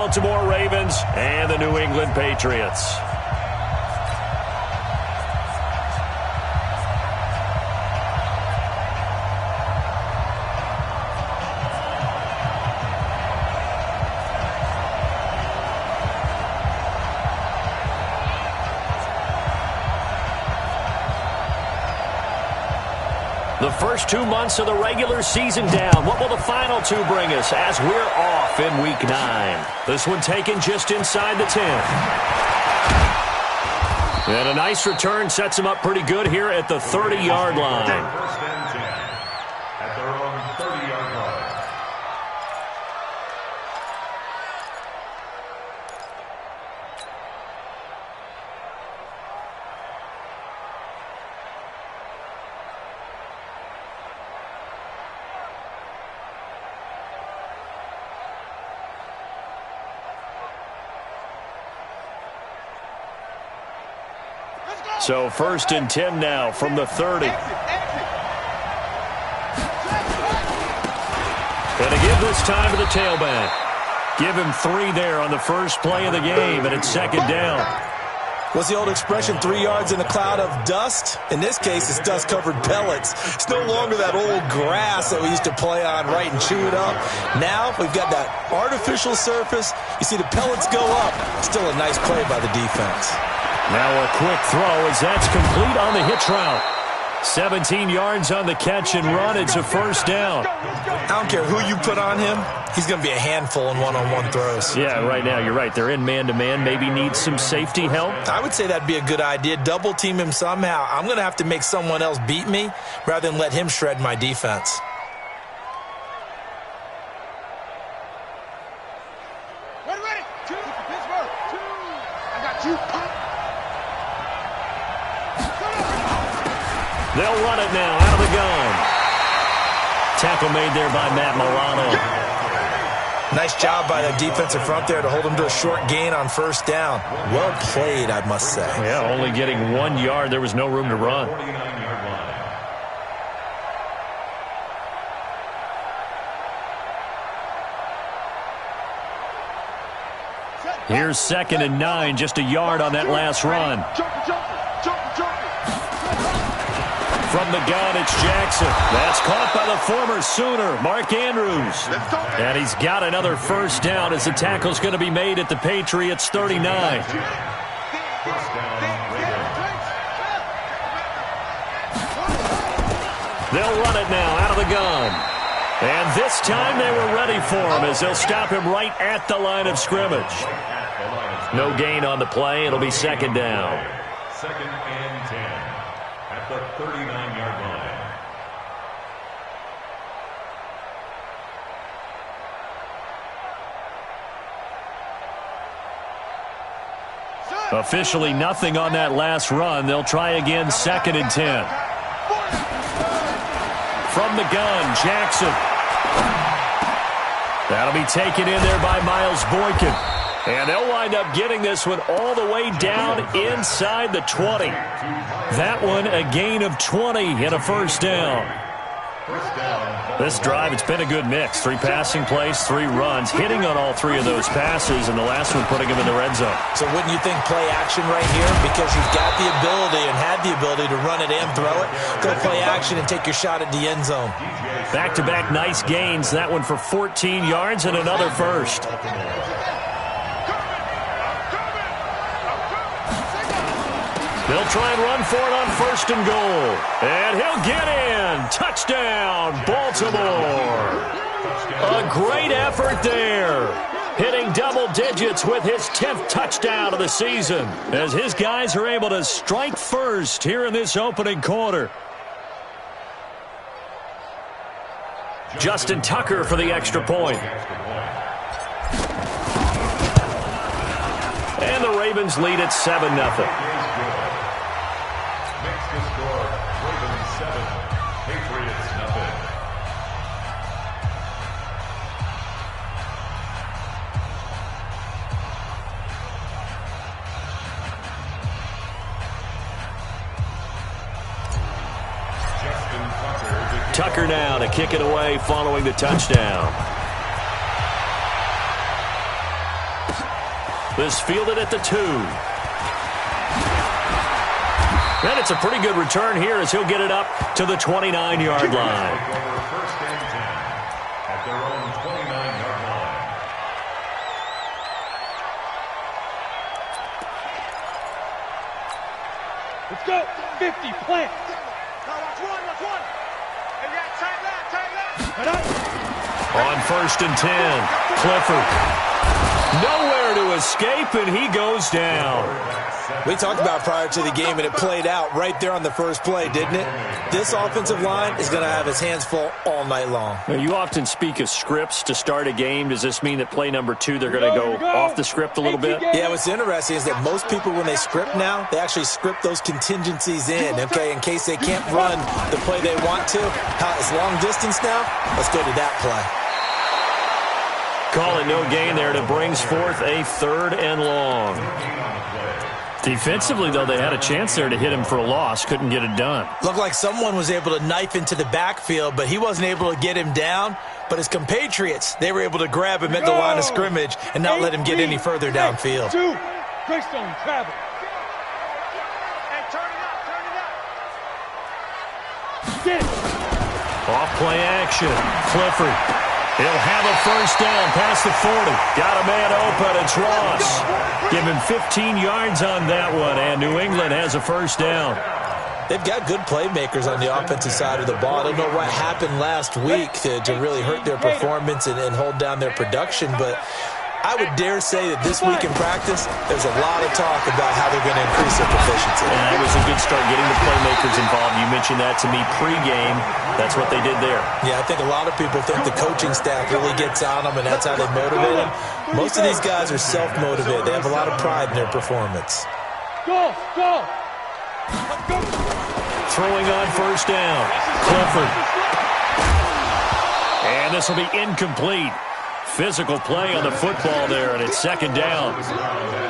Baltimore Ravens and the New England Patriots. The first 2 months of the regular season down. What will the final 2 bring us as we're off in Week 9? This one taken just inside the 10. And a nice return sets them up pretty good here at the 30-yard line. First and 10 at their own 30-yard line. So first and 10 now from the 30. And a give this time to the tailback. Give him 3 there on the first play of the game, and it's second down. What's the old expression, 3 yards in a cloud of dust? In this case, it's dust-covered pellets. It's no longer that old grass that we used to play on, right, and chew it up. Now we've got that artificial surface. You see the pellets go up. Still a nice play by the defense. Now a quick throw as that's complete on the hitch route. 17 yards on the catch and run. It's a first down. I don't care who you put on him. He's going to be a handful in one-on-one throws. Yeah, right now you're right. They're in man-to-man. Maybe needs some safety help. I would say that'd be a good idea. Double team him somehow. I'm going to have to make someone else beat me rather than let him shred my defense. Ready. 2, Pittsburgh. 2. I got you. They'll run it now out of the gun. Tackle made there by Matt Milano. Nice job by the defensive front there to hold him to a short gain on first down. Well played, I must say. Yeah, only getting 1 yard. There was no room to run. 49-yard line. Here's second and 9, just a yard on that last run. From the gun, it's Jackson. That's caught by the former Sooner, Mark Andrews. And he's got another first down as the tackle's going to be made at the Patriots' 39. They'll run it now out of the gun. And this time they were ready for him as they'll stop him right at the line of scrimmage. No gain on the play. It'll be second down. Second and 10 at the 39-yard line. Officially nothing on that last run. They'll try again second and 10. From the gun, Jackson. That'll be taken in there by Miles Boykin. And they'll wind up getting this one all the way down inside the 20. That one a gain of 20 and a first down. This drive, it's been a good mix. 3 passing plays, 3 runs, hitting on all 3 of those passes, and the last one putting him in the red zone. So wouldn't you think play action right here? Because you've got the ability and had the ability to run it and throw it. Go play action and take your shot at the end zone. Back-to-back nice gains. That one for 14 yards and another first. They'll try and run for it on first and goal. And he'll get in. Touchdown, Baltimore. A great effort there. Hitting double digits with his 10th touchdown of the season as his guys are able to strike first here in this opening quarter. Justin Tucker for the extra point. And the Ravens lead at 7-0. Tucker now to kick it away following the touchdown. This fielded at the 2. And it's a pretty good return here as he'll get it up to the 29-yard line. First and 10 at their own 29-yard line. Let's go. 50, plant. Watch one. Hey, yeah, tight left. On first and 10, Clifford. Nowhere to escape, and he goes down. We talked about prior to the game, and it played out right there on the first play, didn't it? This offensive line is going to have his hands full all night long. Now, you often speak of scripts to start a game. Does this mean that play number 2, they're going to go off the script a little bit? Yeah, what's interesting is that most people, when they script now, they actually script those contingencies in, okay, in case they can't run the play they want to. It's long distance now. Let's go to that play. Call it no gain there, and it brings forth a 3rd and long. Defensively, though, they had a chance there to hit him for a loss. Couldn't get it done. Looked like someone was able to knife into the backfield, but he wasn't able to get him down. But his compatriots, they were able to grab him at the line of scrimmage and not let him get any further downfield. 2. Greystone, travel. Hey, turn it up. Get it. Off play action. Clifford. He'll have a first down past the 40. Got a man open. It's Ross. Give him 15 yards on that one, and New England has a first down. They've got good playmakers on the offensive side of the ball. I don't know what happened last week to really hurt their performance and hold down their production, but I would dare say that this week in practice, there's a lot of talk about how they're going to increase their proficiency. And that was a good start, getting the playmakers involved. You mentioned that to me pregame. That's what they did there. Yeah, I think a lot of people think the coaching staff really gets on them, and that's how they motivate them. Most of these guys are self-motivated. They have a lot of pride in their performance. Go. Throwing on first down. Clifford. And this will be incomplete. Physical play on the football there, and it's 2nd down.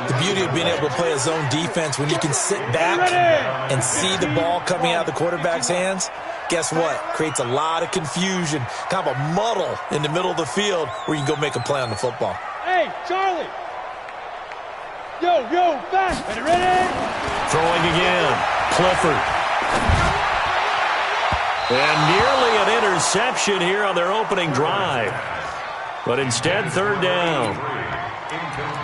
The beauty of being able to play a zone defense when you can sit back and see the ball coming out of the quarterback's hands, guess what? Creates a lot of confusion, kind of a muddle in the middle of the field where you can go make a play on the football. Hey, Charlie. Yo, back. Ready? Throwing again. Clifford. And nearly an interception here on their opening drive. But instead, 3rd down.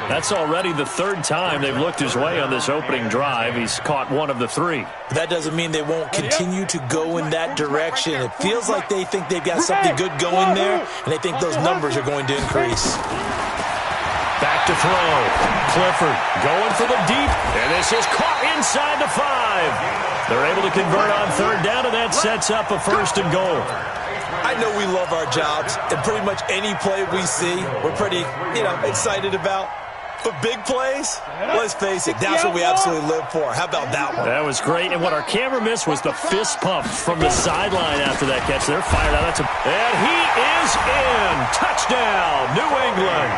That's already the 3rd time they've looked his way on this opening drive. He's caught 1 of the 3. That doesn't mean they won't continue to go in that direction. It feels like they think they've got something good going there, and they think those numbers are going to increase. Back to throw. Clifford going for the deep, and this is caught inside the 5. They're able to convert on 3rd down, and that sets up a 1st and goal. I know we love our jobs, and pretty much any play we see, we're pretty, excited about. But big plays, let's face it, that's what we absolutely live for. How about that one? That was great, and what our camera missed was the fist pump from the sideline after that catch. They're fired out. And he is in. Touchdown, New England.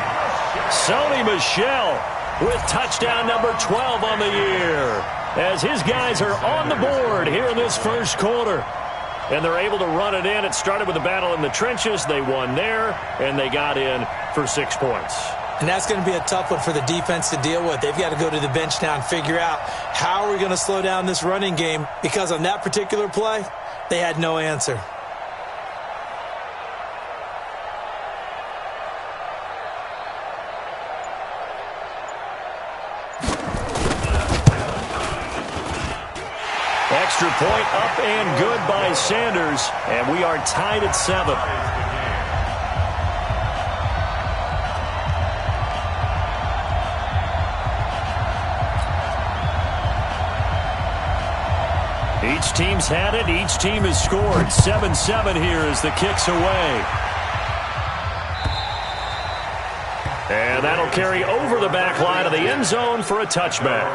Sony Michel with touchdown number 12 on the year, as his guys are on the board here in this first quarter. And they're able to run it in. It started with a battle in the trenches. They won there, and they got in for 6 points. And that's going to be a tough one for the defense to deal with. They've got to go to the bench now and figure out how are we going to slow down this running game, because on that particular play, they had no answer. Extra point up and good by Sanders, and we are tied at 7. Each team's had it. Each team has scored. 7-7 here as the kick's away. And that'll carry over the back line of the end zone for a touchback.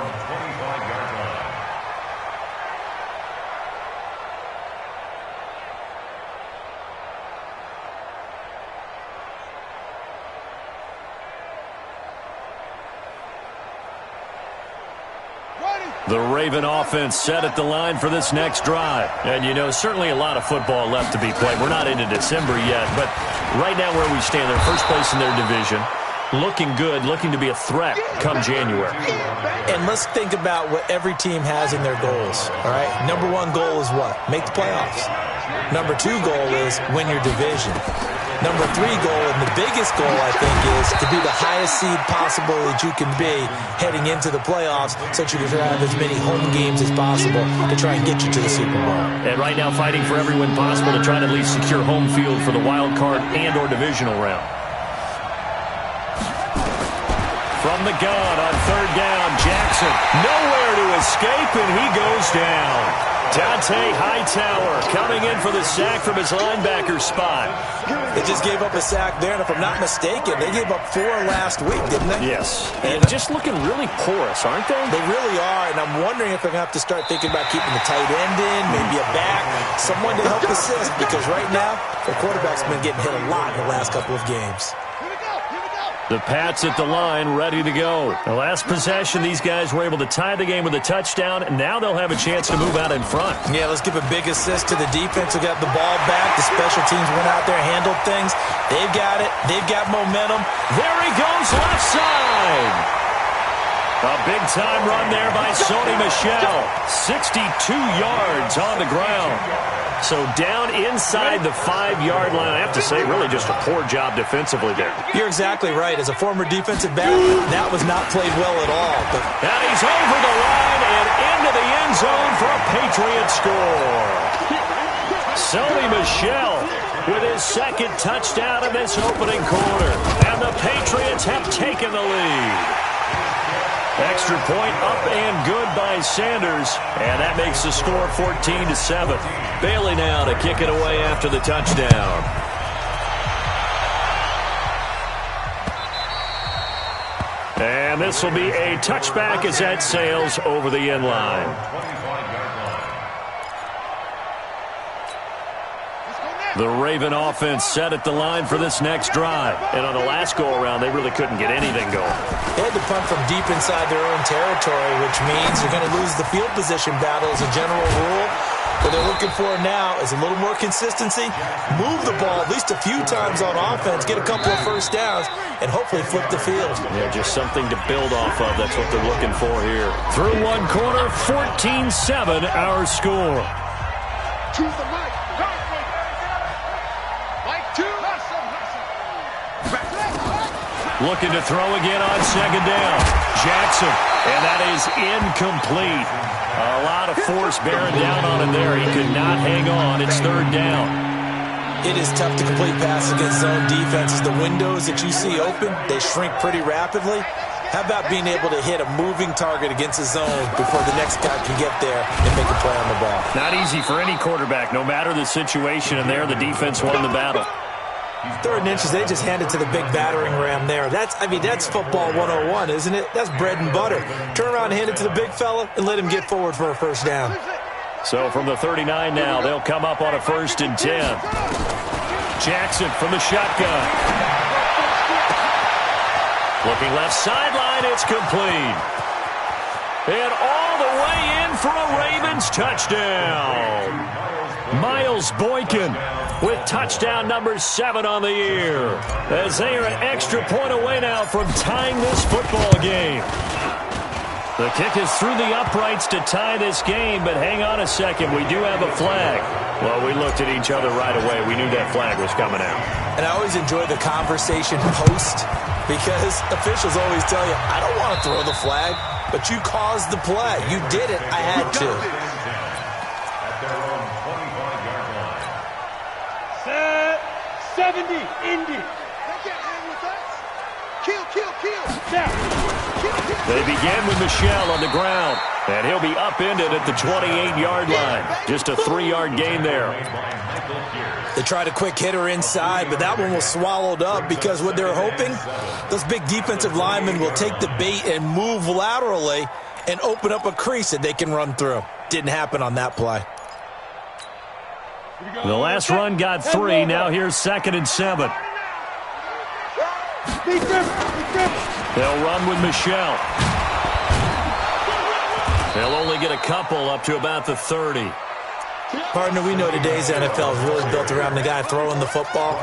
The Raven offense set at the line for this next drive. And, certainly a lot of football left to be played. We're not into December yet, but right now where we stand, they're first place in their division. looking good, looking to be a threat come January. And let's think about what every team has in their goals, all right? Number one goal is what? Make the playoffs. Number two goal is win your division. Number three goal, and the biggest goal, I think, is to be the highest seed possible that you can be heading into the playoffs so that you can have as many home games as possible to try and get you to the Super Bowl. And right now fighting for every win possible to try to at least secure home field for the wild card and or divisional round. From the gun on third down, Jackson nowhere to escape, and he goes down. Dante Hightower coming in for the sack from his linebacker spot. They just gave up a sack there, and if I'm not mistaken, they gave up 4 last week, didn't they? Yes. And just looking really porous, aren't they? They really are, and I'm wondering if they're going to have to start thinking about keeping the tight end in, maybe a back, someone to help assist, because right now, the quarterback's been getting hit a lot in the last couple of games. The Pats at the line, ready to go. The last possession, these guys were able to tie the game with a touchdown, and now they'll have a chance to move out in front. Yeah, let's give a big assist to the defense who got the ball back. The special teams went out there, handled things. They've got it. They've got momentum. There he goes, left side. A big-time run there by Sony Michel. 62 yards on the ground. So down inside the 5-yard line. I have to say, really just a poor job defensively there. You're exactly right. As a former defensive back, that was not played well at all. But and he's over the line and into the end zone for a Patriot score. Sony Michel with his second touchdown in this opening quarter. And the Patriots have taken the lead. Extra point up and good by Sanders, and that makes the score 14-7. Bailey now to kick it away after the touchdown. And this will be a touchback as that sails over the end line. The Raven offense set at the line for this next drive. And on the last go-around, they really couldn't get anything going. They had to punt from deep inside their own territory, which means you're going to lose the field position battle as a general rule. What they're looking for now is a little more consistency, move the ball at least a few times on offense, get a couple of first downs, and hopefully flip the field. Yeah, just something to build off of. That's what they're looking for here. Through one quarter, 14-7 our score. To the mic. Looking to throw again on second down. Jackson, and that is incomplete. A lot of force bearing down on him there. He could not hang on. It's third down. It is tough to complete passes against zone defenses. The windows that you see open, they shrink pretty rapidly. How about being able to hit a moving target against a zone before the next guy can get there and make a play on the ball? Not easy for any quarterback, no matter the situation, and there the defense won the battle. 3rd and inches, they just handed to the big battering ram there. That's football 101, isn't it? That's bread and butter. Turn around and hand it to the big fella and let him get forward for a first down. So from the 39 now, they'll come up on a 1st and 10. Jackson from the shotgun. Looking left sideline, it's complete. And all the way in for a Ravens touchdown. Miles Boykin with touchdown number 7 on the year, as they are an extra point away now from tying this football game. The kick is through the uprights to tie this game, but hang on a second, we do have a flag. Well, we looked at each other right away. We knew that flag was coming out. And I always enjoy the conversation post, because officials always tell you, I don't want to throw the flag, but you caused the play. You did it. I had to. At their own 25-yard line. Set 70, Indy. Kill, kill, kill. Now. They begin with Michel on the ground, and he'll be upended at the 28-yard line. Just a 3-yard gain there. They tried a quick hitter inside, but that one was swallowed up because what they're hoping, those big defensive linemen will take the bait and move laterally and open up a crease that they can run through. Didn't happen on that play. The last run got 3. Now here's 2nd and 7. They'll run with Michel. They'll only get a couple up to about the 30. Partner, we know today's NFL is really built around the guy throwing the football.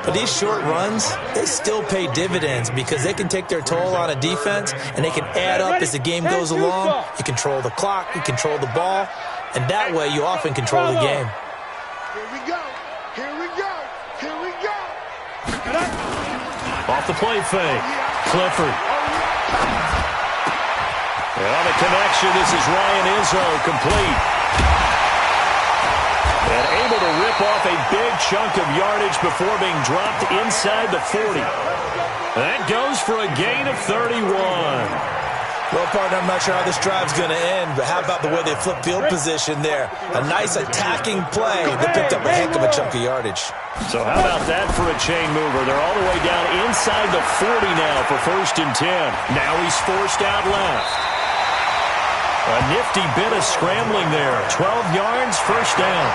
But these short runs, they still pay dividends because they can take their toll on a defense, and they can add up as the game goes along. You control the clock, you control the ball, and that way you often control the game. Here we go. Here we go. Here we go. Off the play fake. Clifford. And on the connection, this is Ryan Izzo, complete. And able to rip off a big chunk of yardage before being dropped inside the 40. That goes for a gain of 31. Well, partner, I'm not sure how this drive's going to end, but how about the way they flip field position there? A nice attacking play that picked up a heck of a chunk of yardage. So how about that for a chain mover? They're all the way down inside the 40 now for 1st and 10. Now he's forced out left. A nifty bit of scrambling there. 12 yards, 1st down.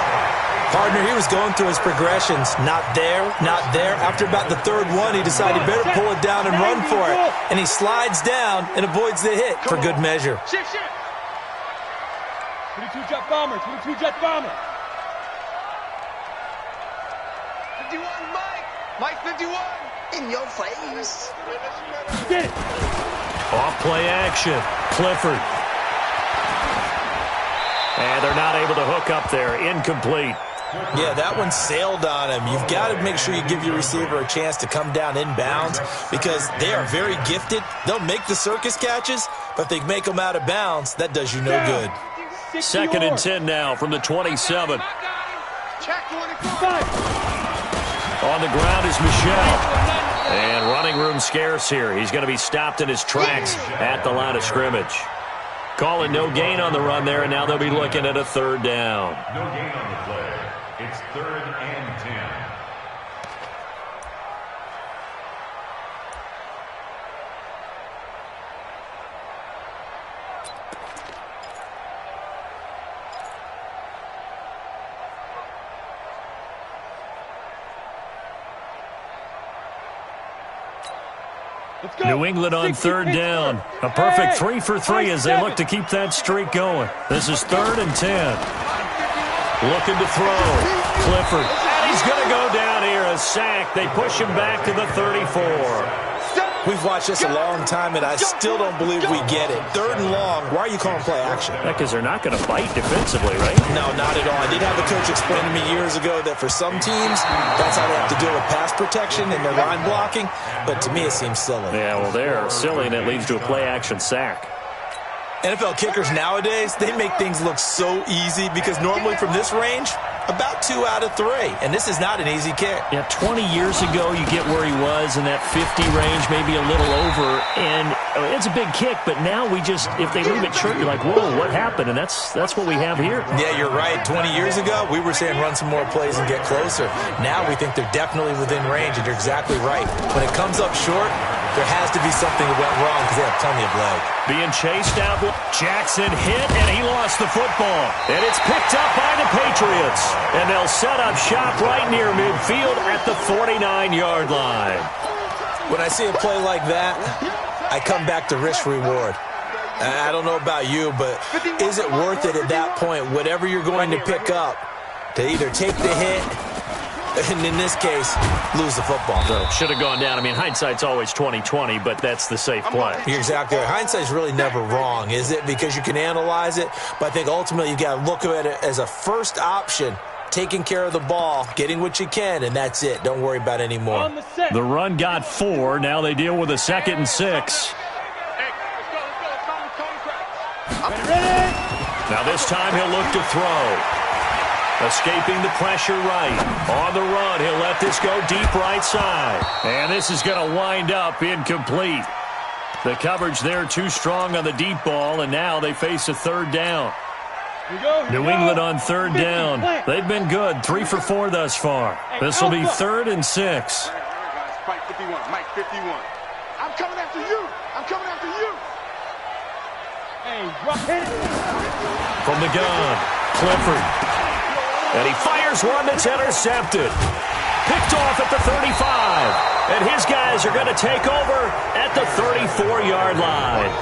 Partner, he was going through his progressions. Not there, not there. After about the 3rd one, he decided he better pull it down and run for it. And he slides down and avoids the hit for good measure. Shift. 22 jet bomber. 22 jet bomber. 51, Mike. Mike 51. In your face. Get it. Off play action. Clifford. And they're not able to hook up there. Incomplete. Yeah, that one sailed on him. You've got to make sure you give your receiver a chance to come down inbounds because they are very gifted. They'll make the circus catches, but if they make them out of bounds, that does you no good. 2nd and 10 now from the 27. Check 25. On the ground is Michel. And running room scarce here. He's going to be stopped in his tracks at the line of scrimmage. Calling no gain on the run there, and now they'll be looking at a 3rd down. No gain on the play. It's 3rd and 10. New England on 3rd down. A perfect 3 for 3 as they look to keep that streak going. This is 3rd and 10. Looking to throw. Clifford. And he's going to go down here. A sack. They push him back to the 34. We've watched this a long time, and I still don't believe we get it. 3rd and long. Why are you calling play action? Because they're not going to bite defensively, right? No, not at all. I did have a coach explain to me years ago that for some teams, that's how they have to deal with pass protection and their line blocking. But to me, it seems silly. Yeah, well, they're silly, and it leads to a play-action sack. NFL kickers nowadays, they make things look so easy because normally from this range, about 2 out of 3. And this is not an easy kick. Yeah, 20 years ago, you get where he was in that 50 range, maybe a little over. And it's a big kick, but now we just, if they leave it short, you're like, whoa, what happened? And that's what we have here. Yeah, you're right. 20 years ago, we were saying run some more plays and get closer. Now we think they're definitely within range, and you're exactly right. When it comes up short, there has to be something that went wrong because they have plenty of leg. Being chased out. Jackson hit, and he lost the football. And it's picked up by the Patriots. And they'll set up shop right near midfield at the 49-yard line. When I see a play like that, I come back to risk-reward. I don't know about you, but is it worth it at that point, whatever you're going to pick up, to either take the hit, and in this case, lose the football? So should have gone down. I mean, hindsight's always 20/20, but that's the safe play. You're exactly right. Hindsight's really never wrong, is it? Because you can analyze it, but I think ultimately you got to look at it as a first option, taking care of the ball, getting what you can, and that's it. Don't worry about it anymore. The run got 4. Now they deal with a 2nd and 6. Now this time he'll look to throw. Escaping the pressure right. On the run, he'll let this go deep right side. And this is going to wind up incomplete. The coverage there too strong on the deep ball, and now they face a 3rd down. New England on 3rd down. They've been good. 3 for 4 thus far. This will be 3rd and 6. Mike 51. Mike 51. I'm coming after you. I'm coming after you. Hey, hit it. From the gun, Clifford. And he fires one that's intercepted. Picked off at the 35. And his guys are going to take over at the 34-yard line.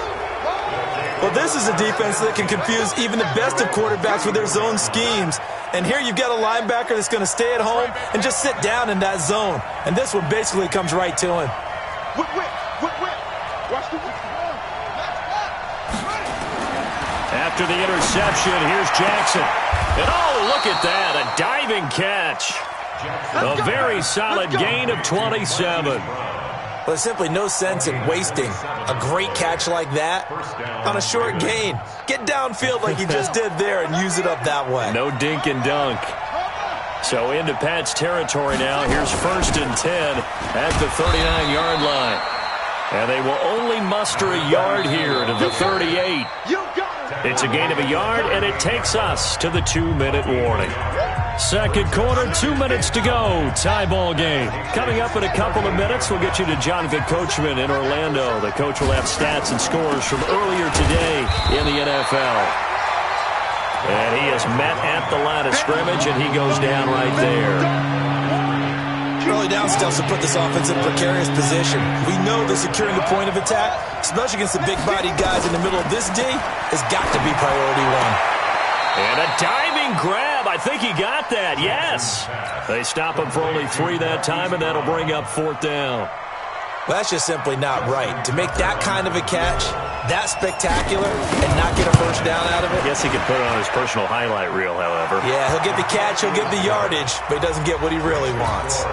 Well, Well, this is a defense that can confuse even the best of quarterbacks with their zone schemes. And here you've got a linebacker that's going to stay at home and just sit down in that zone. And this one basically comes right to him. Whip. Watch the whip. After the interception, here's Jackson. And oh, look at that, a diving catch. A very solid gain of 27. Well, there's simply no sense in wasting a great catch like that on a short gain. Get downfield like he just did there and use it up that way. No dink and dunk. So into Pat's territory now. Here's 1st and 10 at the 39-yard line. And they will only muster a yard here to the 38. It's a gain of a yard, and it takes us to the 2-minute warning. Second quarter, 2 minutes to go. Tie ball game. Coming up in a couple of minutes, we'll get you to Jonathan Coachman in Orlando. The coach will have stats and scores from earlier today in the NFL. And he is met at the line of scrimmage, and he goes down right there. Early down steps will put this offense in a precarious position. We know that securing the point of attack, especially against the big-bodied guys in the middle of this D, has got to be priority one. And a diving grab. I think he got that. Yes. They stop him for only 3 that time, and that'll bring up 4th down. Well, that's just simply not right. To make that kind of a catch, that spectacular, and not get a first down out of it. I guess he could put it on his personal highlight reel, however. Yeah, he'll get the catch, he'll get the yardage, but he doesn't get what he really wants.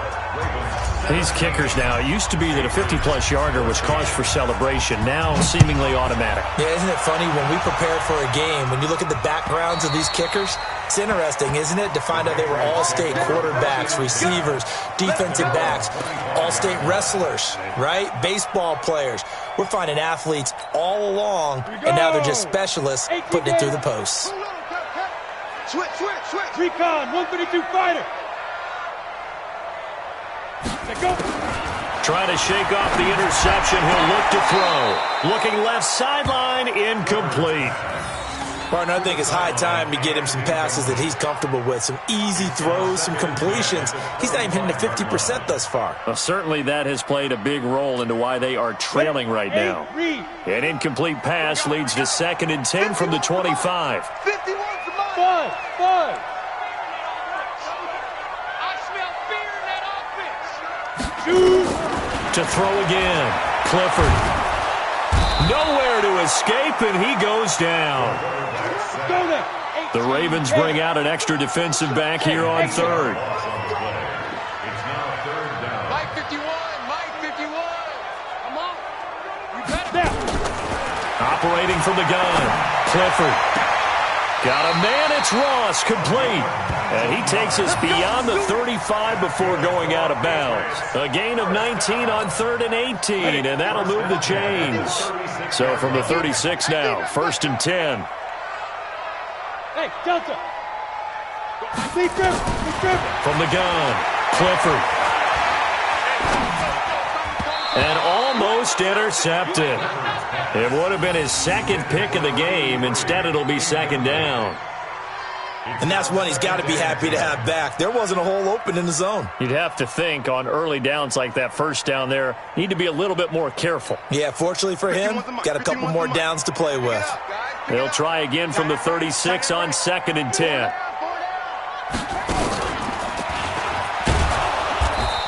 These kickers now, it used to be that a 50-plus yarder was cause for celebration. Now seemingly automatic. Yeah, isn't it funny when we prepare for a game, when you look at the backgrounds of these kickers, it's interesting, isn't it, to find out they were all-state quarterbacks, receivers, defensive backs, all-state wrestlers, right? Baseball players. We're finding athletes all along, and now they're just specialists putting it through the posts. Switch. Recon, 132 fighter. Go. Trying to shake off the interception. He'll look to throw. Looking left sideline, incomplete. Partner, I think it's high time to get him some passes that he's comfortable with. Some easy throws, some completions. He's not even hitting the 50% thus far. Well, certainly that has played a big role into why they are trailing right now. An incomplete pass leads to 2nd and 10 from the 25. 51 to mine. 5. To throw again. Clifford. Nowhere to escape, and he goes down. The Ravens bring out an extra defensive back here on 3rd. It's now 3rd down. Mike 51. Come on. Operating from the gun. Clifford. Got a man, it's Ross, complete. And he takes us beyond the 35 before going out of bounds. A gain of 19 on 3rd and 18, and that'll move the chains. So from the 36 now, 1st and 10. Hey, Delta. From the gun, Clifford. And almost intercepted. It would have been his 2nd pick of the game. Instead, it'll be 2nd down. And that's one he's got to be happy to have back. There wasn't a hole open in the zone. You'd have to think on early downs like that 1st down there, need to be a little bit more careful. Yeah, fortunately for him, got a couple more downs to play with. They'll try again from the 36 on 2nd and 10.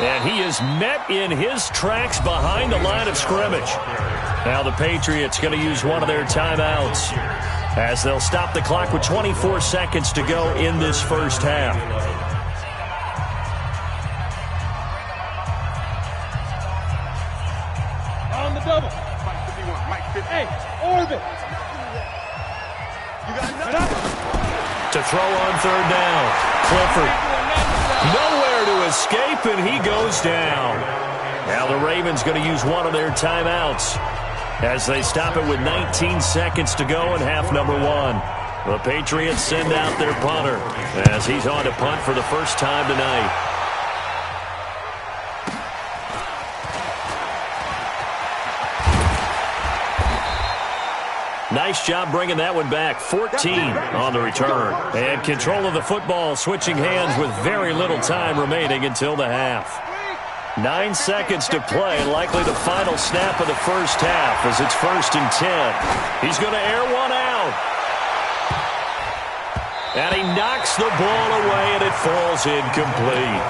And he is met in his tracks behind the line of scrimmage. Now the Patriots going to use one of their timeouts as they'll stop the clock with 24 seconds to go in this 1st half. On the double. Mike 51. Mike 50. Hey, orbit. You got nothing. To throw on 3rd down. Clifford. Nowhere to escape, and he goes down. Now the Ravens going to use one of their timeouts as they stop it with 19 seconds to go in half number 1. The Patriots send out their punter as he's on to punt for the first time tonight. Nice job bringing that one back. 14 on the return. And control of the football switching hands with very little time remaining until the half. 9 seconds to play, likely the final snap of the first half as it's 1st and 10. He's going to air one out. And he knocks the ball away, and it falls incomplete.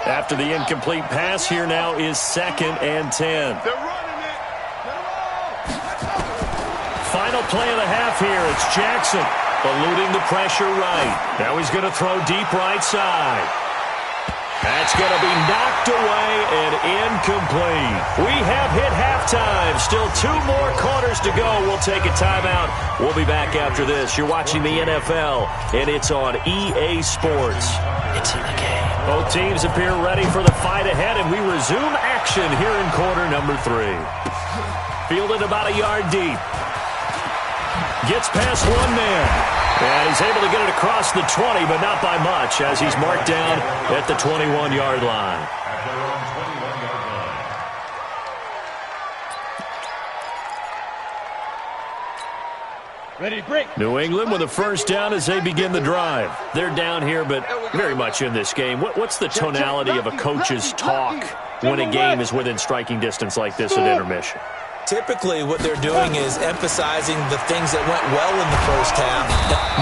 After the incomplete pass, here now is 2nd and 10. Final play of the half here. It's Jackson eluding the pressure right. Now he's going to throw deep right side. That's going to be knocked away and incomplete. We have hit halftime. Still 2 more quarters to go. We'll take a timeout. We'll be back after this. You're watching the NFL, and it's on EA Sports. It's in the game. Both teams appear ready for the fight ahead, and we resume action here in quarter number 3. Fielded about a yard deep. Gets past one man. And he's able to get it across the 20, but not by much, as he's marked down at the 21-yard line. At their own 21-yard line. Ready to break. New England with a first down as they begin the drive. They're down here, but very much in this game. What's the tonality of a coach's talk when a game is within striking distance like this at intermission? Typically, what they're doing is emphasizing the things that went well in the first half.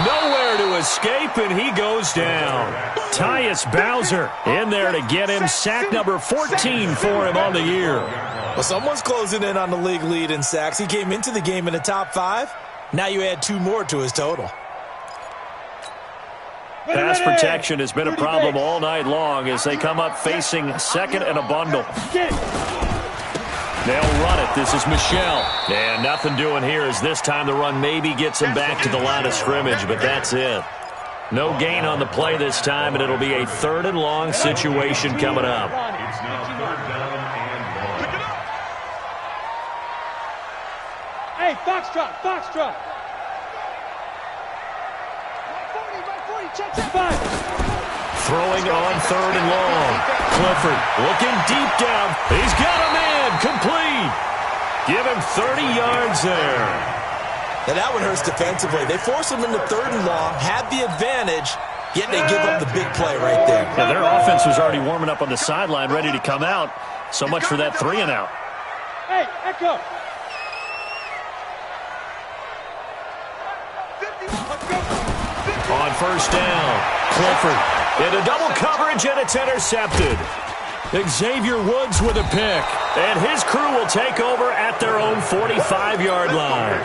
Nowhere to escape, and he goes down. Tyus Bowser in there to get him. Sack number 14 for him on the year. Well, someone's closing in on the league lead in sacks. He came into the game in the top 5. Now you add 2 more to his total. Pass protection has been a problem all night long as they come up facing 2nd and a bundle. They'll run it. This is Michelle. And nothing doing here as this time the run maybe gets him back to the line of scrimmage, but that's it. No gain on the play this time, and it'll be a 3rd and long situation coming up. It's now 3rd down and long. Hey, Foxtrot, Foxtrot. 5. Throwing on 3rd and long. Clifford looking deep down. He's got a man. Complete. Give him 30 yards there. Now that one hurts defensively. They force him into 3rd and long, had the advantage, yet they give up the big play right there. Yeah, their offense was already warming up on the sideline, ready to come out. So much for that 3 and out. Hey, Echo. On first down, Clifford into double coverage, and it's intercepted. Xavier Woods with a pick, and his crew will take over at their own 45-yard line.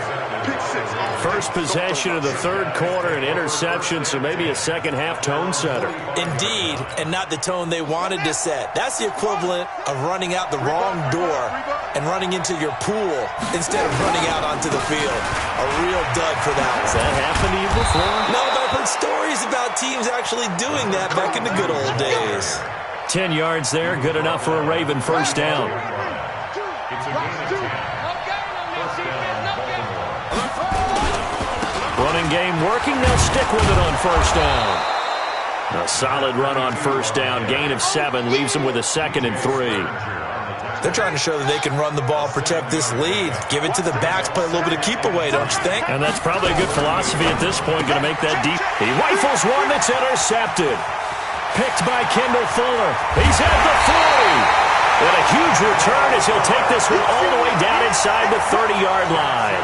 First possession of the 3rd quarter, an interception, so maybe a second-half tone setter. Indeed, and not the tone they wanted to set. That's the equivalent of running out the wrong door and running into your pool instead of running out onto the field. A real dud for that one. Has that happened to you before? No, but I've heard stories about teams actually doing that back in the good old days. 10 yards there, good enough for a Raven first down. It's a gain of 10. First down, Baltimore. Running game working, they'll stick with it on first down. A solid run on first down, gain of 7, leaves them with a 2nd and 3. They're trying to show that they can run the ball, protect this lead, give it to the backs, play a little bit of keep away, don't you think? And that's probably a good philosophy at this point, going to make that deep. He rifles one that's intercepted. Picked by Kendall Fuller. He's at the 40. And a huge return as he'll take this one all the way down inside the 30-yard line.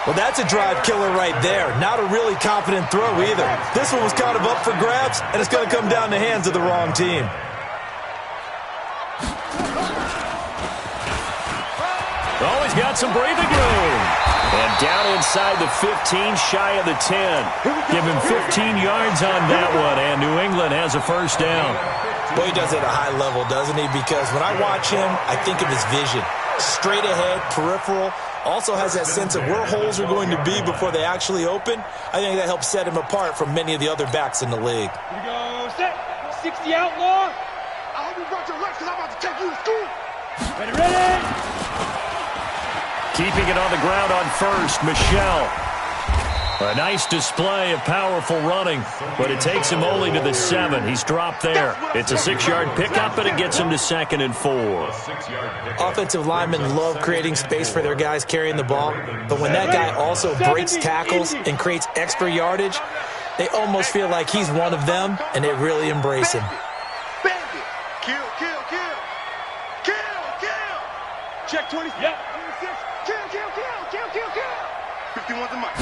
Well, that's a drive killer right there. Not a really confident throw either. This one was kind of up for grabs, and it's going to come down the hands of the wrong team. Oh, he's got some breathing room. And down inside the 15, shy of the 10. Give him 15 yards on that one, and New England has a first down. Boy, he does it at a high level, doesn't he? Because when I watch him, I think of his vision. Straight ahead, peripheral. Also has that sense of where holes are going to be before they actually open. I think that helps set him apart from many of the other backs in the league. Here we go, set. 60 outlaw. I hope you brought your lunch because I'm about to take you to school. Ready, ready. Keeping it on the ground on first, Michelle. A nice display of powerful running, but it takes him only to the 7. He's dropped there. It's a 6-yard pickup, and it gets him to 2nd and 4. Offensive linemen love creating space for their guys carrying the ball, but when that guy also breaks tackles and creates extra yardage, they almost feel like he's one of them, and they really embrace him. Kill, kill, kill. Kill, kill. Check 20. Yep. 26. Kill, kill, kill, kill, kill, kill. 51's the mark.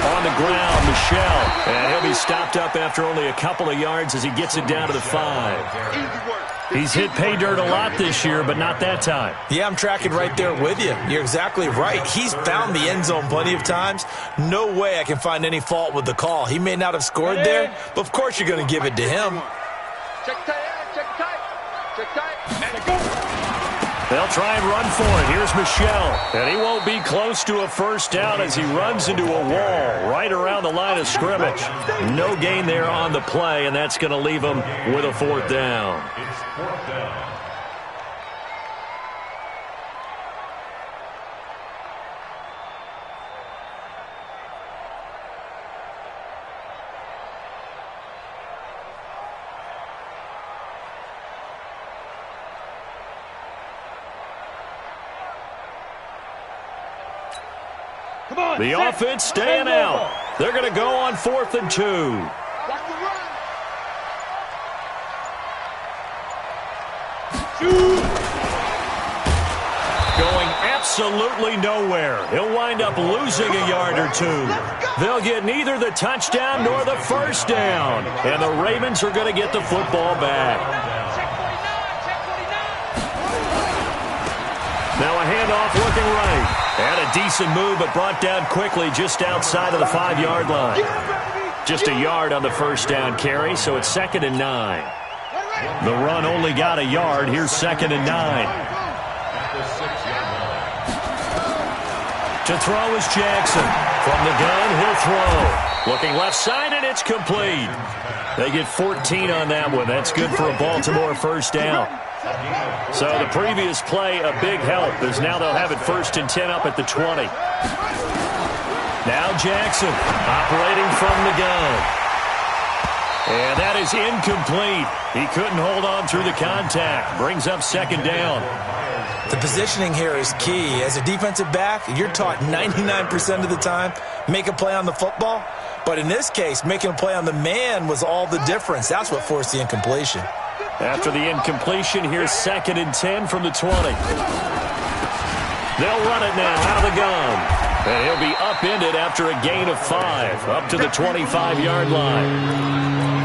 On the ground, Michelle. And he'll be stopped up after only a couple of yards as he gets it down to the 5. Easy work. He's hit pay dirt a lot this year, but not that time. Yeah, I'm tracking right there with you. You're exactly right. He's found the end zone plenty of times. No way I can find any fault with the call. He may not have scored there, but of course you're going to give it to him. Check tight, check tight. Check tight. They'll try and run for it. Here's Michelle. And he won't be close to a first down as he runs into a wall right around the line of scrimmage. No gain there on the play, and that's going to leave him with a 4th down. It's 4th down. Come on. The offense staying out. They're going to go on 4th and 2. Watch the run. Going absolutely nowhere. He'll wind up losing a yard or 2. They'll get neither the touchdown nor the first down. And the Ravens are going to get the football back. Now a handoff looking right. And a decent move, but brought down quickly just outside of the 5-yard line. Just a yard on the first down carry, so it's 2nd and 9. The run only got a yard. Here's 2nd and 9. To throw is Jackson. From the gun, he'll throw. Looking left side, and it's complete. They get 14 on that one. That's good for a Baltimore first down. So the previous play, a big help, as now they'll have it 1st and 10 up at the 20. Now Jackson operating from the gun. And that is incomplete. He couldn't hold on through the contact. Brings up 2nd down. The positioning here is key. As a defensive back, you're taught 99% of the time, make a play on the football. But in this case, making a play on the man was all the difference. That's what forced the incompletion. After the incompletion, here's 2nd and 10 from the 20. They'll run it now out of the gun. And he'll be upended after a gain of 5, up to the 25-yard line.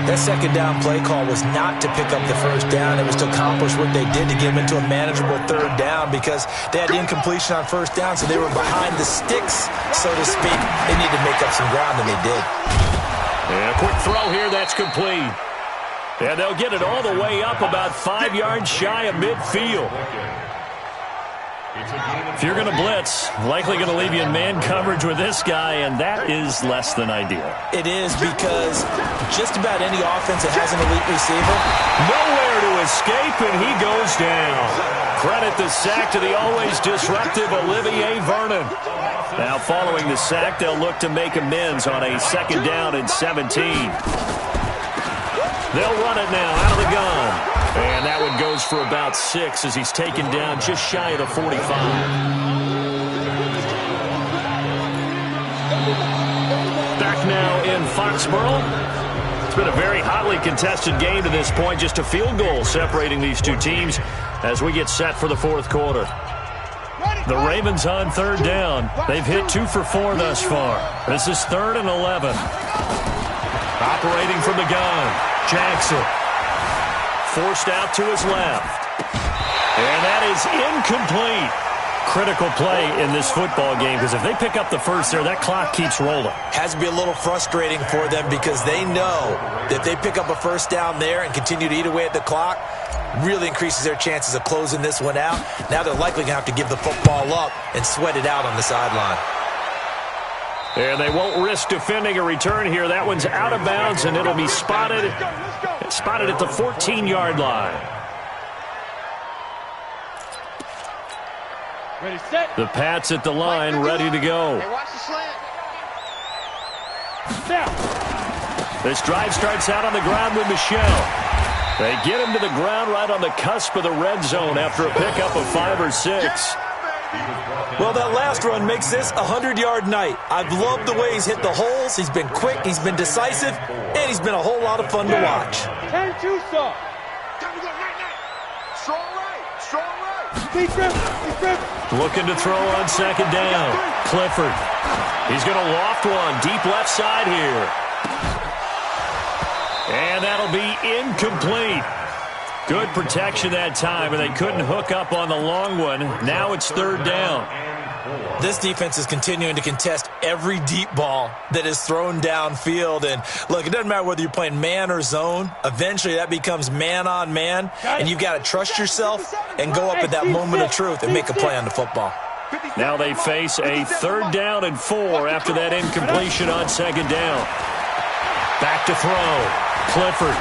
That 2nd down play call was not to pick up the first down. It was to accomplish what they did to get them into a manageable 3rd down because they had the incompletion on first down, so they were behind the sticks, so to speak. They needed to make up some ground, and they did. And a quick throw here, that's complete. And they'll get it all the way up about 5 yards shy of midfield. If you're going to blitz, likely going to leave you in man coverage with this guy, and that is less than ideal. It is because just about any offense that has an elite receiver, nowhere to escape, and he goes down. Credit the sack to the always disruptive Olivier Vernon. Now following the sack, they'll look to make amends on a 2nd down and 17. They'll run it now out of the gun. And that one goes for about 6 as he's taken down just shy of the 45. Back now in Foxborough. It's been a very hotly contested game to this point. Just a field goal separating these two teams as we get set for the 4th quarter. The Ravens on 3rd down. They've hit 2 for 4 thus far. This is 3rd and 11. Operating from the gun, Jackson. Forced out to his left. And that is incomplete. Critical play in this football game because if they pick up the first there, that clock keeps rolling. Has to be a little frustrating for them because they know that if they pick up a first down there and continue to eat away at the clock, really increases their chances of closing this one out. Now they're likely going to have to give the football up and sweat it out on the sideline. And they won't risk defending a return here. That one's out of bounds, and it'll be spotted at the 14-yard line. Ready, set. The Pats at the line, ready to go. Hey, watch the slant. This drive starts out on the ground with Michelle. They get him to the ground right on the cusp of the red zone after a pickup of 5 or 6. Well, that last run makes this a 100-yard night. I've loved the way he's hit the holes. He's been quick, he's been decisive, and he's been a whole lot of fun to watch. 10-2, sir. Time to go night-night. Strong right. Strong right. Deep grip. Looking to throw on second down. Clifford. He's going to loft one deep left side here. And that'll be incomplete. Good protection that time, and they couldn't hook up on the long one. Now it's third down. This defense is continuing to contest every deep ball that is thrown downfield. And, look, it doesn't matter whether you're playing man or zone. Eventually, that becomes man-on-man, and you've got to trust yourself and go up at that moment of truth and make a play on the football. Now they face a third down and 4 after that incompletion on second down. Back to throw. Clifford.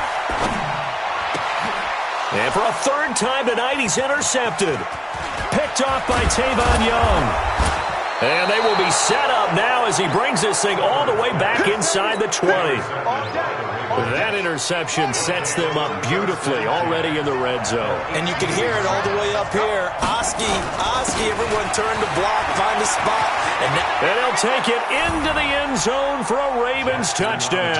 And for a third time tonight, he's intercepted. Picked off by Tavon Young. And they will be set up now as he brings this thing all the way back inside the 20. That interception sets them up beautifully already in the red zone. And you can hear it all the way up here. Oski, everyone turn to block, find a spot. And he'll take it into the end zone for a Ravens touchdown.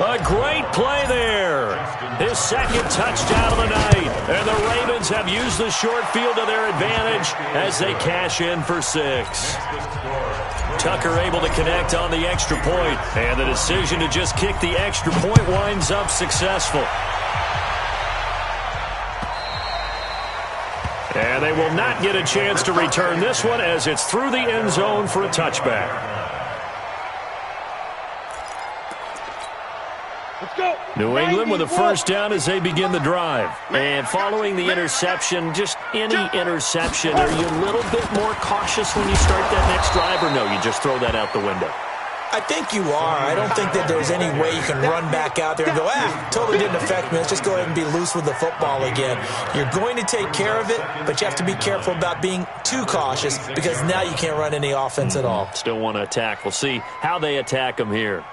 A great play there. His second touchdown of the night. And the Ravens have used the short field to their advantage as they cash in for 6. Tucker able to connect on the extra point, and the decision to just kick the extra point winds up successful. And they will not get a chance to return this one as it's through the end zone for a touchback. Let's go. New England with a first down as they begin the drive. And following the interception, just any interception, are you a little bit more cautious when you start that next drive, or no, you just throw that out the window? I think you are. I don't think that there's any way you can run back out there and go, totally didn't affect me. Let's just go ahead and be loose with the football again. You're going to take care of it, but you have to be careful about being too cautious because now you can't run any offense at all. Still want to attack. We'll see how they attack them here.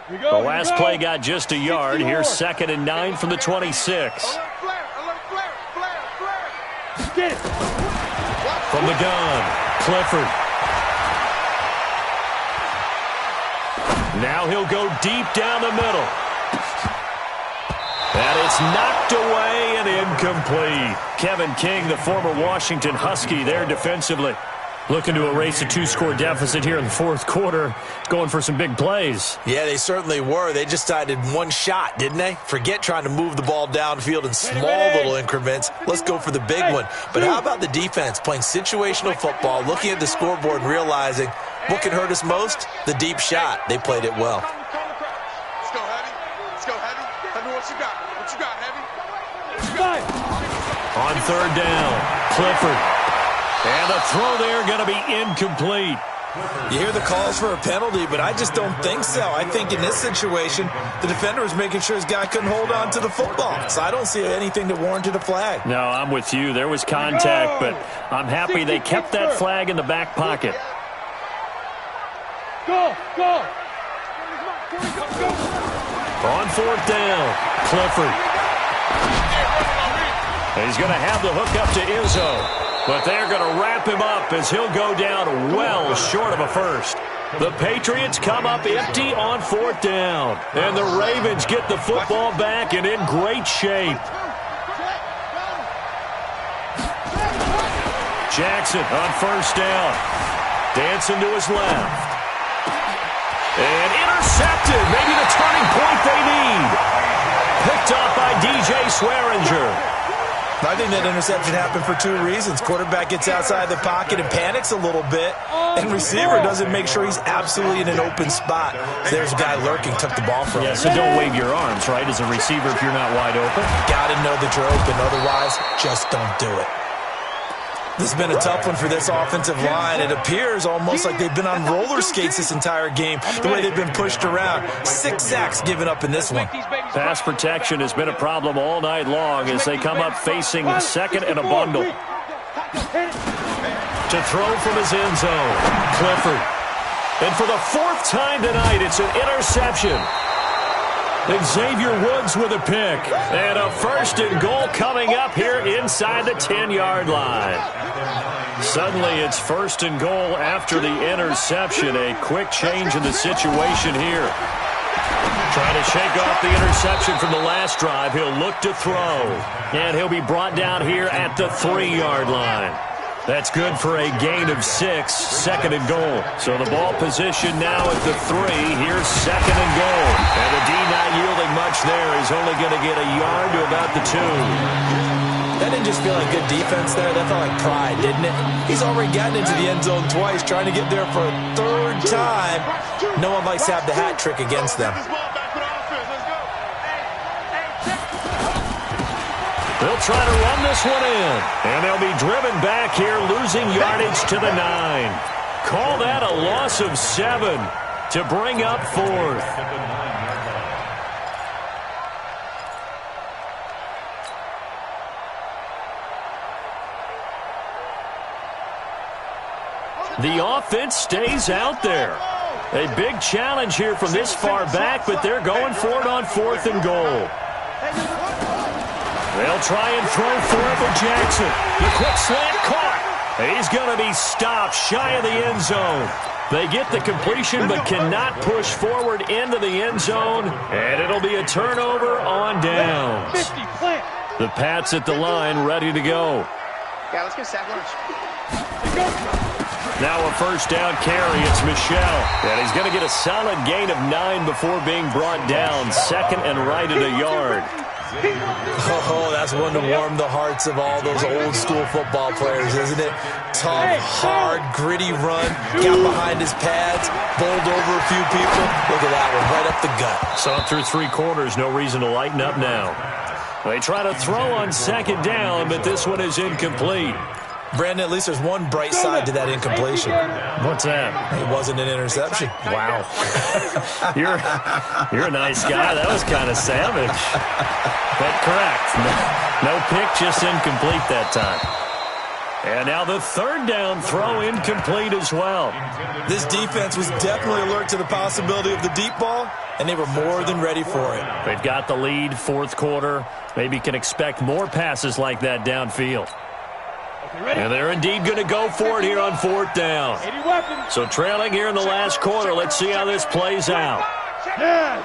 The last play got just a yard. Here's 2nd and 9 from the 26. From the gun, Clifford. Now he'll go deep down the middle. And it's knocked away and incomplete. Kevin King, the former Washington Husky, there defensively. Looking to erase a 2-score deficit here in the fourth quarter, going for some big plays. Yeah, they certainly were. They just decided one shot, didn't they? Forget trying to move the ball downfield in small little increments. Let's go for the big one. But how about the defense playing situational football, looking at the scoreboard and realizing what can hurt us most? The deep shot. They played it well. Let's go, Heavy. Let's go, Heavy. Tell me what you got. What you got, Heavy? On third down, Clifford. And the throw there going to be incomplete. You hear the calls for a penalty, but I just don't think so. I think in this situation, the defender was making sure his guy couldn't hold on to the football. So I don't see anything that warranted a flag. No, I'm with you. There was contact, but I'm happy they kept that flag in the back pocket. Go. On fourth down, Clifford. He's going to have the hook up to Izzo. But they're going to wrap him up as he'll go down well short of a first. The Patriots come up empty on fourth down. And the Ravens get the football back and in great shape. Jackson on first down. Dancing to his left. And intercepted. Maybe the turning point they need. Picked off by DJ Swearinger. I think that interception happened for 2 reasons. Quarterback gets outside the pocket and panics a little bit, and receiver doesn't make sure he's absolutely in an open spot. So there's a guy lurking, took the ball from him. Yeah, so don't wave your arms, right, as a receiver if you're not wide open. Got to know that you're open, otherwise just don't do it. This has been a tough one for this offensive line. It appears almost like they've been on roller skates this entire game, the way they've been pushed around. 6 sacks given up in this one. Pass protection has been a problem all night long as they come up facing second and a bundle. To throw from his end zone, Clifford. And for the 4th time tonight, it's an interception. Xavier Woods with a pick. And a 1st and goal coming up here inside the 10-yard line. Suddenly it's 1st and goal after the interception. A quick change in the situation here. Trying to shake off the interception from the last drive. He'll look to throw. And he'll be brought down here at the 3-yard line. That's good for a gain of 6, 2nd and goal. So the ball position now at the 3. Here's 2nd and goal. And the D not yielding much there. He's only going to get a yard to about the 2. That didn't just feel like good defense there. That felt like pride, didn't it? He's already gotten into the end zone twice, trying to get there for a 3rd time. No one likes to have the hat trick against them. They'll try to run this one in. And they'll be driven back here, losing yardage to the 9. Call that a loss of 7 to bring up 4th. The offense stays out there. A big challenge here from this far back, but they're going for it on 4th and goal. They'll try and throw for it with Jackson. The quick slant caught. He's going to be stopped shy of the end zone. They get the completion but cannot push forward into the end zone, and it'll be a turnover on downs. The Pats at the line ready to go. Yeah, let's get sack lunch. Now a 1st down carry. It's Michelle. And he's going to get a solid gain of 9 before being brought down. 2nd and right at a yard. Oh, that's one to warm the hearts of all those old-school football players, isn't it? Tough, hard, gritty run, got behind his pads, bowled over a few people. Look at that one, right up the gut. Saw it through 3 quarters, no reason to lighten up now. They try to throw on 2nd down, but this one is incomplete. Brandon, at least there's one bright side to that incompletion. What's that? It wasn't an interception. Wow. You're a nice guy. That was kind of savage. But correct. No pick, just incomplete that time. And now the 3rd down throw incomplete as well. This defense was definitely alert to the possibility of the deep ball, and they were more than ready for it. They've got the lead, 4th quarter. Maybe can expect more passes like that downfield. And they're indeed going to go for it here on 4th down. So trailing here in the last quarter. Let's see how this plays out. Yes.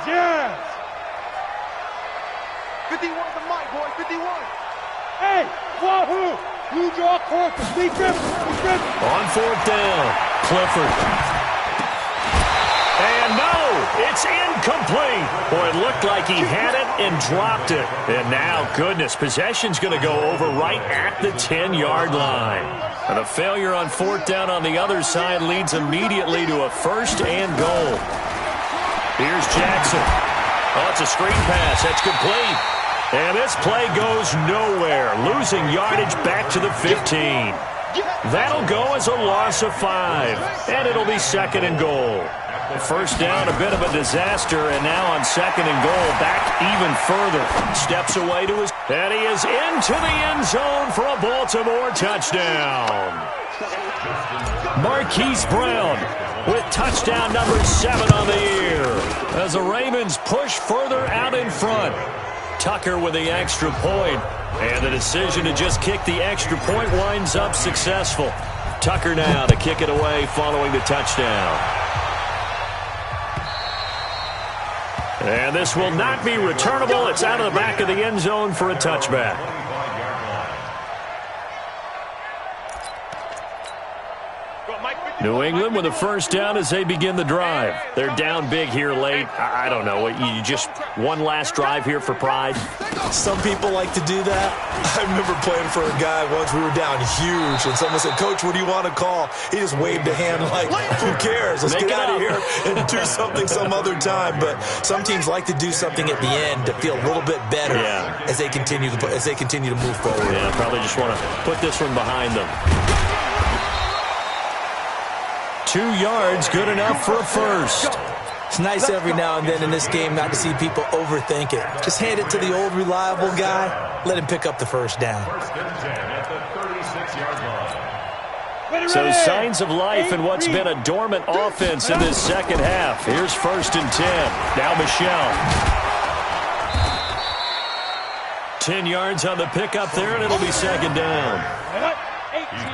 51 the mic, boy, 51. Hey, wahoo! You draw court for Steve Griffin. On 4th down, Clifford. And no, it's incomplete. Boy, it looked like he had it and dropped it. And now, goodness, possession's going to go over right at the 10-yard line. And a failure on 4th down on the other side leads immediately to a 1st and goal. Here's Jackson. Oh, it's a screen pass. That's complete. And this play goes nowhere, losing yardage back to the 15. That'll go as a loss of 5, and it'll be 2nd and goal. 1st down, a bit of a disaster, and now on 2nd and goal, back even further. Steps away to his, and he is into the end zone for a Baltimore touchdown. Marquise Brown with touchdown number 7 on the year as the Ravens push further out in front. Tucker with the extra point, and the decision to just kick the extra point winds up successful. Tucker now to kick it away following the touchdown. And this will not be returnable. It's out of the back of the end zone for a touchback. New England with a 1st down as they begin the drive. They're down big here late. I don't know. You just one last drive here for pride? Some people like to do that. I remember playing for a guy once. We were down huge, and someone said, "Coach, what do you want to call?" He just waved a hand like, "Who cares? Let's get out of here and do something some other time." But some teams like to do something at the end to feel a little bit better as they continue to move forward. Yeah, probably just want to put this one behind them. 2 yards, good enough for a first. It's nice every now and then in this game not to see people overthink it. Just hand it to the old reliable guy. Let him pick up the first down. So signs of life in what's been a dormant offense in this second half. Here's 1st and 10. Now Michelle. 10 yards on the pickup there, and it'll be 2nd down.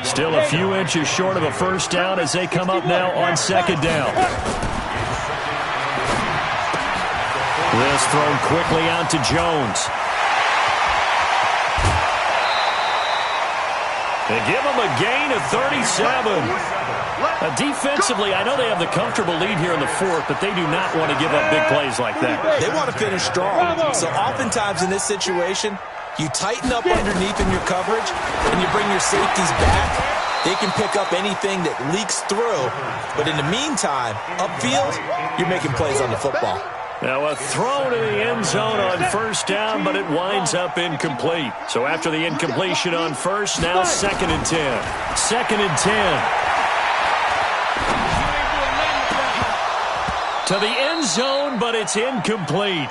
Still a few inches short of a first down as they come up now on 2nd down. This thrown quickly out to Jones. They give him a gain of 37. Defensively, I know they have the comfortable lead here in the 4th, but they do not want to give up big plays like that. They want to finish strong. So oftentimes in this situation, you tighten up underneath in your coverage, and you bring your safeties back. They can pick up anything that leaks through. But in the meantime, upfield, you're making plays on the football. Now a throw to the end zone on 1st down, but it winds up incomplete. So after the incompletion on 1st, now 2nd and 10. 2nd and 10. To the end zone, but it's incomplete.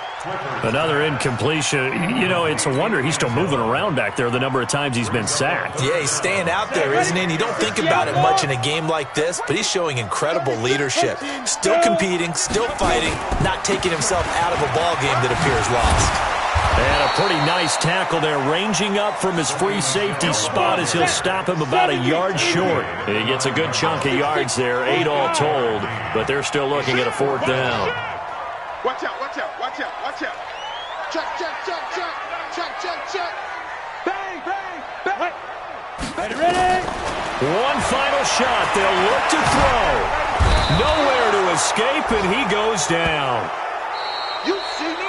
Another incompletion. You know, it's a wonder he's still moving around back there the number of times he's been sacked. Yeah, he's staying out there, isn't he? And you don't think about it much in a game like this, but he's showing incredible leadership. Still competing, still fighting, not taking himself out of a ball game that appears lost. And a pretty nice tackle there, ranging up from his free safety spot as he'll stop him about a yard short. He gets a good chunk of yards there, 8 all told, but they're still looking at a 4th down. Watch out, watch out, watch out, watch out. Check, check, check, check, check, check, check. Bang, bang, bang. Ready? One final shot. They'll look to throw. Nowhere to escape, and he goes down. You see me?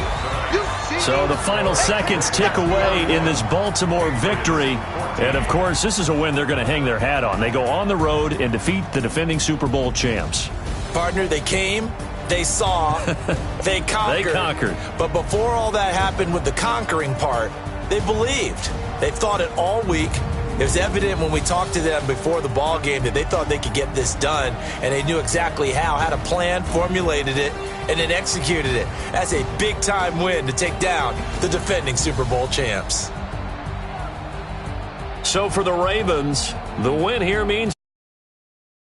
You see me? So the final seconds tick away in this Baltimore victory. And, of course, this is a win they're going to hang their hat on. They go on the road and defeat the defending Super Bowl champs. Partner, they came, they saw, they conquered. They conquered. But before all that happened with the conquering part, they believed. They've thought it all week. It was evident when we talked to them before the ball game that they thought they could get this done, and they knew exactly how, had a plan, formulated it, and then executed it. That's a big-time win to take down the defending Super Bowl champs. So for the Ravens, the win here means